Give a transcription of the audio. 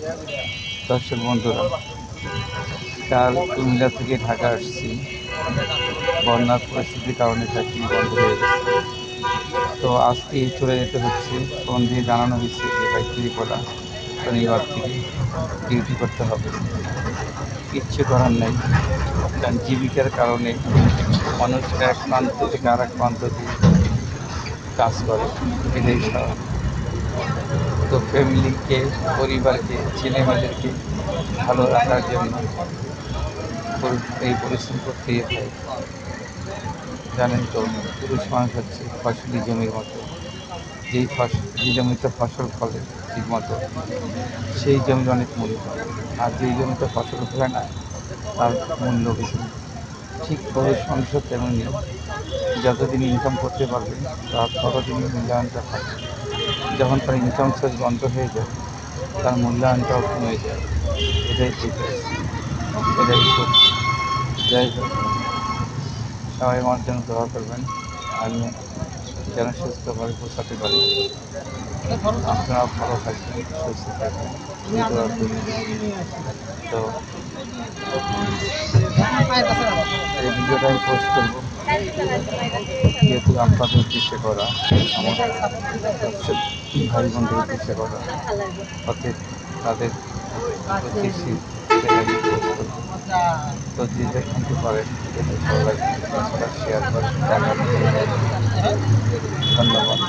দর্শক বন্ধুরা, কাল কুমিল্লা থেকে ঢাকা আসছি। বন্যার পরিস্থিতির কারণে ফ্যাক্টরি বন্ধ হয়ে গেছে। তো আজকে চলে যেতে হচ্ছে। ফোন দিয়ে জানানো হয়েছে যে ফ্যাক্টরি খোলা, শনিবার থেকে ডিউটি করতে হবে। কিচ্ছু করার নেই, কারণ জীবিকার কারণে মানুষ এক প্রান্ত থেকে আর এক প্রান্ত দিয়ে কাজ করে, এটাই স্বাভাবিক। তো ফ্যামিলিকে, পরিবারকে, ছেলেমেয়েদেরকে ভালো রাখার জন্য এই পরিশ্রম করতেই হয়। জানেন তো, পুরুষ মানুষ হচ্ছে ফসলি জমির মতো। যে জমিতে ফসল ফলে ঠিক মতো, সেই জমির অনেক মূল্য। আর যেই জমিতে ফসল ফলে না, তার মূল্য বেশি। ঠিক পুরুষ মানুষও তেমনি, যতদিন ইনকাম করতে পারবে তার ততদিনই মূল্যায়নটা থাকে। যখন তার ইনকাম সোর্স বন্ধ হয়ে যায়, তার মূল্যায়নটাও কমে যায়। এটাই দেখেছি, এটাই সত্যি। যাই হোক, সবাই আমার জন্য দোয়া করবেন, আমি যেন সুস্থভাবে পৌঁছাতে পারি। আপনারা ভালো থাকবেন, সুস্থ থাকবেন, দোয়া করবেন। তো এই ভিডিওটা আমি পোস্ট করবো, যেহেতু আপনাদের উদ্দেশ্যে করা, আমার ভাই বোনদের উদ্দেশ্যে করা, অতএব তাদের উদ্দেশ্যে আমি পোস্ট করবো। তো যে যেখানতে পারেন সবাই শেয়ার করেন, ধন্যবাদ।